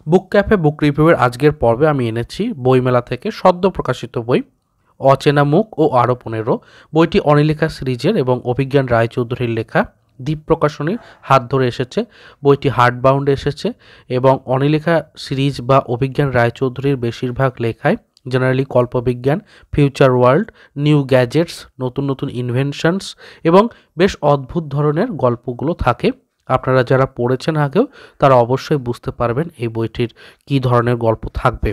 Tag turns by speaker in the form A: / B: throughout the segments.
A: বুক cafe বুক রিভিউয়ের আজকের পর্বে আমি এনেছি বইমেলা থেকে সদ্য প্রকাশিত বই অচেনা মুখ ও আরও 15। বইটি অনিলিখা সিরিজের এবং অভিজ্ঞান রায়চৌধুরীর লেখা। দ্বীপ প্রকাশনীর হাত ধরে এসেছে। বইটি হার্ডবাউন্ডে এসেছে এবং অনিলিখা সিরিজ বা অভিজ্ঞান রায়চৌধুরীর বেশিরভাগ লেখায় জেনারেলি কল্পবিজ্ঞান, ফিউচার ওয়ার্ল্ড, নিউ গ্যাজেটস, নতুন নতুন ইনভেনশনস এবং বেশ অদ্ভুত ধরনের গল্পগুলো থাকে। আপনারা যারা পড়েছেন আগেও তারা অবশ্যই বুঝতে পারবেন এই বইটির কী ধরনের গল্প থাকবে।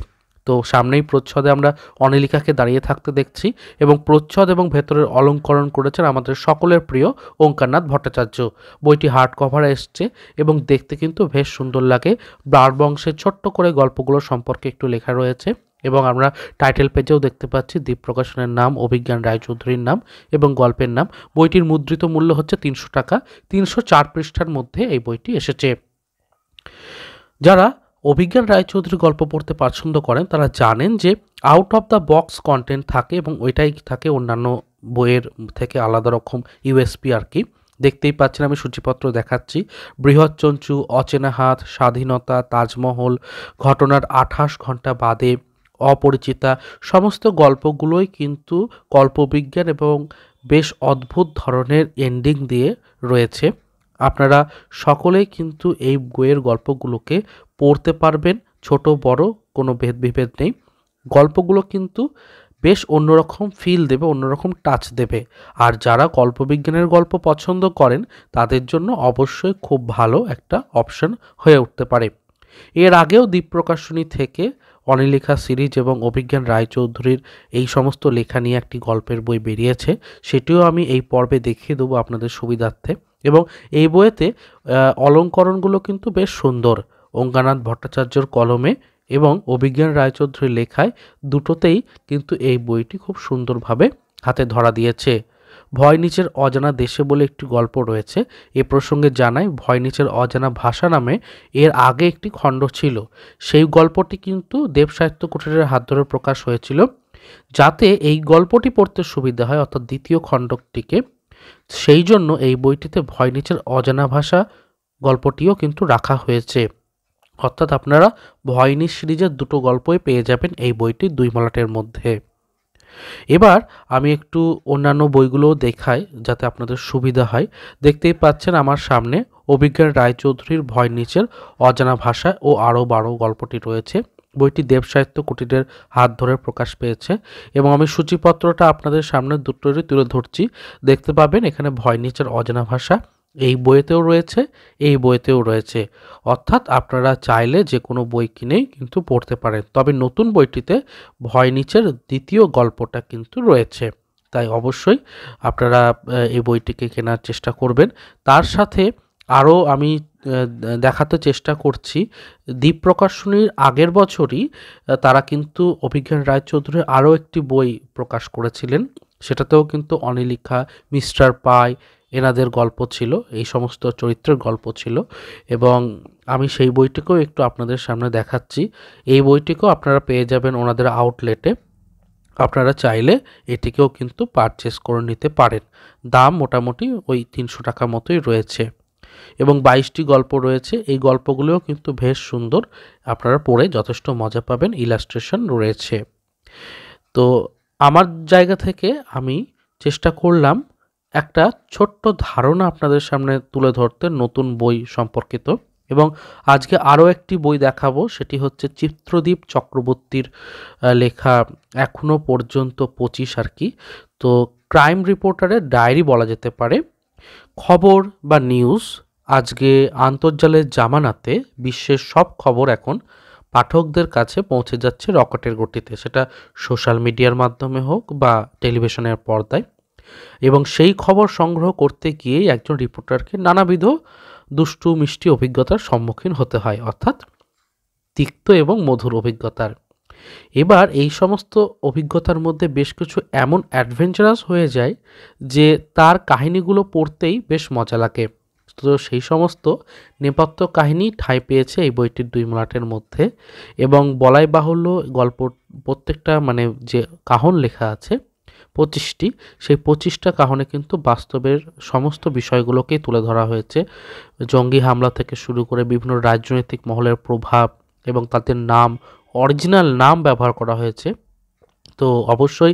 A: তো সামনেই প্রচ্ছদে আমরা অনিলিকাকে দাঁড়িয়ে থাকতে দেখছি এবং প্রচ্ছদ এবং ভেতরের অলঙ্করণ করেছেন আমাদের সকলের প্রিয় ওঙ্কারনাথ ভট্টাচার্য। বইটি হার্ড কভারে এসছে এবং দেখতে কিন্তু বেশ সুন্দর লাগে। ব্রার বংশের ছোট্ট করে গল্পগুলো সম্পর্কে একটু লেখা রয়েছে এবং আমরা টাইটেল পেজেও দেখতে পাচ্ছি দ্বীপ প্রকাশনের নাম, অভিজ্ঞান রায়চৌধুরীর নাম এবং গল্পের নাম। বইটির মুদ্রিত মূল্য হচ্ছে 300 টাকা। 304 পৃষ্ঠার মধ্যে এই বইটি এসেছে। যারা অভিজ্ঞান রায়চৌধুরী গল্প পড়তে পছন্দ করেন তারা জানেন যে out of the box content থাকে এবং ওইটাই থাকে অন্যান্য বইয়ের থেকে আলাদা রকম ইউএসপি আর কি। দেখতেই পাচ্ছেন আমি সূচিপত্র দেখাচ্ছি। বৃহৎচঞ্চু, অচেনা হাত, স্বাধীনতা, তাজমহল, ঘটনার 28 ঘন্টা বাদে, অপরিচিতা, সমস্ত গল্পগুলোই কিন্তু কল্পবিজ্ঞান এবং বেশ অদ্ভুত ধরনের এন্ডিং দিয়ে রয়েছে। আপনারা সকলেই কিন্তু এই বইয়ের গল্পগুলোকে পড়তে পারবেন, ছোট বড় কোনো ভেদবিভেদ নেই। গল্পগুলো কিন্তু বেশ অন্যরকম ফিল দেবে, অন্যরকম টাচ দেবে। আর যারা কল্পবিজ্ঞানের গল্প পছন্দ করেন তাদের জন্য অবশ্যই খুব ভালো একটা অপশন হয়ে উঠতে পারে। এর আগেও দ্বীপ প্রকাশনী থেকে অনিলিখা সিরিজ এবং অভিজ্ঞান রায়চৌধুরীর এই সমস্ত লেখা নিয়ে একটি গল্পের বই বেরিয়েছে, সেটিও আমি এই পর্বে দেখিয়ে দেবো আপনাদের সুবিধার্থে। এবং এই বইয়েতে অলঙ্করণগুলো কিন্তু বেশ সুন্দর। ওঙ্কারনাথ ভট্টাচার্যর কলমে এবং অভিজ্ঞান রায়চৌধুরীর লেখায় দুটোতেই কিন্তু এই বইটি খুব সুন্দরভাবে হাতে ধরা দিয়েছে। ভয়নিচের অজানা দেশে বলে একটি গল্প রয়েছে। এ প্রসঙ্গে জানাই, ভয়নিচের অজানা ভাষা নামে এর আগে একটি খণ্ড ছিল। সেই গল্পটি কিন্তু দেব সাহিত্য কুটিরের হাত ধরে প্রকাশ হয়েছিল। যাতে এই গল্পটি পড়তে সুবিধা হয়, অর্থাৎ দ্বিতীয় খণ্ডটিকে, সেই জন্য এই বইটিতে ভয়নিচের অজানা ভাষা গল্পটিও কিন্তু রাখা হয়েছে। অর্থাৎ আপনারা ভয়নিচ সিরিজের দুটো গল্পই পেয়ে যাবেন এই বইটির 2 মলাটের মধ্যে। এবার আমি একটু অন্যান্য বইগুলোও দেখাই যাতে আপনাদের সুবিধা হয়। দেখতেই পাচ্ছেন আমার সামনে অভিজ্ঞান রায়চৌধুরীর ভয়নিচের অজানা ভাষা ও আরও 12 গল্পটি রয়েছে। বইটি দেব সাহিত্য কুটিরের হাত ধরে প্রকাশ পেয়েছে এবং আমি সূচিপত্রটা আপনাদের সামনে দুটোরই তুলে ধরছি। দেখতে পাবেন এখানে ভয়নিচের অজানা ভাষা এই বইতেও রয়েছে, এই বইতেও রয়েছে। অর্থাৎ আপনারা চাইলে যে কোনো বই কিনেই কিন্তু পড়তে পারেন। তবে নতুন বইটিতে ভয়নিচের দ্বিতীয় গল্পটা কিন্তু রয়েছে, তাই অবশ্যই আপনারা এই বইটিকে কেনার চেষ্টা করবেন। তার সাথে আরও আমি দেখাতে চেষ্টা করছি, দ্বীপ প্রকাশনীর আগের বছরই তারা কিন্তু অভিজ্ঞান রায়চৌধুরীর আরও একটি বই প্রকাশ করেছিলেন। সেটাতেও কিন্তু অনিলিখা, মিস্টার পাই এনাদের গল্প ছিল, এই সমস্ত চরিত্রের গল্প ছিল এবং আমি সেই বইটিকেও একটু আপনাদের সামনে দেখাচ্ছি। এই বইটিকেও আপনারা পেয়ে যাবেন ওনাদের আউটলেটে। আপনারা চাইলে এটিকেও কিন্তু পারচেস করে নিতে পারেন। দাম মোটামুটি ওই 300 টাকা মতোই রয়েছে এবং 22টি গল্প রয়েছে। এই গল্পগুলোও কিন্তু বেশ সুন্দর, আপনারা পড়ে যথেষ্ট মজা পাবেন। ইলাস্ট্রেশন রয়েছে। তো আমার জায়গা থেকে আমি চেষ্টা করলাম একটা ছোট্ট ধারণা আপনাদের সামনে তুলে ধরতে নতুন বই সম্পর্কিত। এবং আজকে আরও একটি বই দেখাবো, সেটি হচ্ছে চিত্রদীপ চক্রবর্তীর লেখা এখনো পর্যন্ত 25 আর কি। তো ক্রাইম রিপোর্টারের ডায়েরি বলা যেতে পারে। খবর বা নিউজ আজকে আন্তর্জালের জামানাতে বিশ্বের সব খবর এখন পাঠকদের কাছে পৌঁছে যাচ্ছে রকেটের গতিতে, সেটা সোশ্যাল মিডিয়ার মাধ্যমে হোক বা টেলিভিশনের পর্দায়। এবং সেই খবর সংগ্রহ করতে গিয়েই একজন রিপোর্টারকে নানাবিধ দুষ্টু মিষ্টি অভিজ্ঞতার সম্মুখীন হতে হয়, অর্থাৎ তিক্ত এবং মধুর অভিজ্ঞতার। এবার এই সমস্ত অভিজ্ঞতার মধ্যে বেশ কিছু এমন অ্যাডভেঞ্চারাস হয়ে যায় যে তার কাহিনীগুলো পড়তেই বেশ মজা লাগে। তো সেই সমস্ত নেপথ্য কাহিনী ঠাঁই পেয়েছে এই বইটির 2 মলাটের মধ্যে এবং বলাই বাহুল্য গল্প প্রত্যেকটা মানে যে কাহন লেখা আছে 25টি, সেই 25টা কাহিনী কিন্তু বাস্তবের সমস্ত বিষয়গুলোকেই তুলে ধরা হয়েছে। জঙ্গি হামলা থেকে শুরু করে বিভিন্ন রাজনৈতিক মহলের প্রভাব এবং তাদের নাম, অরিজিনাল নাম ব্যবহার করা হয়েছে। তো অবশ্যই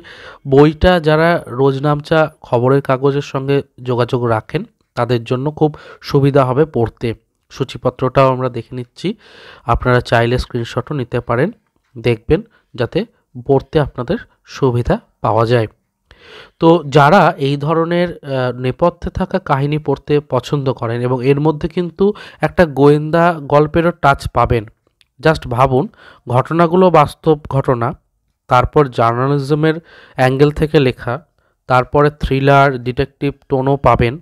A: বইটা যারা রোজনামচা খবরের কাগজের সঙ্গে যোগাযোগ রাখেন তাদের জন্য খুব সুবিধা হবে পড়তে। সূচিপত্রটাও আমরা দেখে নিচ্ছি, আপনারা চাইলে স্ক্রিনশটও নিতে পারেন, দেখবেন যাতে পড়তে আপনাদের সুবিধা পাওয়া যায়। তো যারা এই ধরনের নেপথ্যে থাকা কাহিনী পড়তে পছন্দ করেন এবং এর মধ্যে কিন্তু একটা গোয়েন্দা গল্পেরও টাচ পাবেন। জাস্ট ভাবুন, ঘটনাগুলো বাস্তব ঘটনা, তারপর জার্নালিজমের অ্যাঙ্গেল থেকে লেখা, তারপরে থ্রিলার ডিটেকটিভ টোনও পাবেন,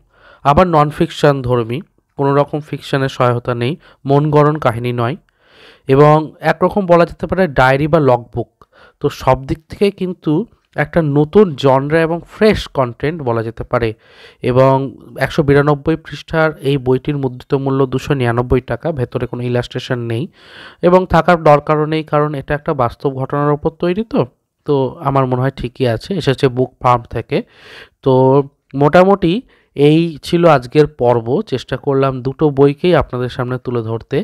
A: আবার নন ফিকশন ধর্মী, কোনো রকম ফিকশনের সহায়তা নেই, মন গড়ন কাহিনী নয়, এবং একরকম বলা যেতে পারে ডায়েরি বা লগবুক। তো সব দিক থেকে কিন্তু একটা নতুন জনরা এবং ফ্রেশ কন্টেন্ট বলা যেতে পারে। এবং 192 পৃষ্ঠার এই বইটির মুদ্রিত মূল্য 299 টাকা, ভেতরে কোনো ইলাস্ট্রেশন নেই এবং থাকার দরকারও নেই, কারণ এটা একটা বাস্তব ঘটনার উপর তৈরি। তো তো আমার মনে হয় ঠিকই আছে, এসেছে বুক ফার্ম থেকে। তো মোটামুটি এই ছিল আজকের পর্ব। চেষ্টা করলাম দুটো বইকেই আপনাদের সামনে তুলে ধরতে।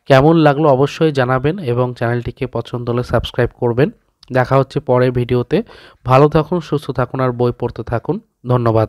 A: কেমন লাগলো অবশ্যই জানাবেন এবং চ্যানেলটিকে পছন্দ হলে সাবস্ক্রাইব করবেন। দেখা হচ্ছে পরের ভিডিওতে। ভালো থাকুন, সুস্থ থাকুন আর বই পড়তে থাকুন। ধন্যবাদ।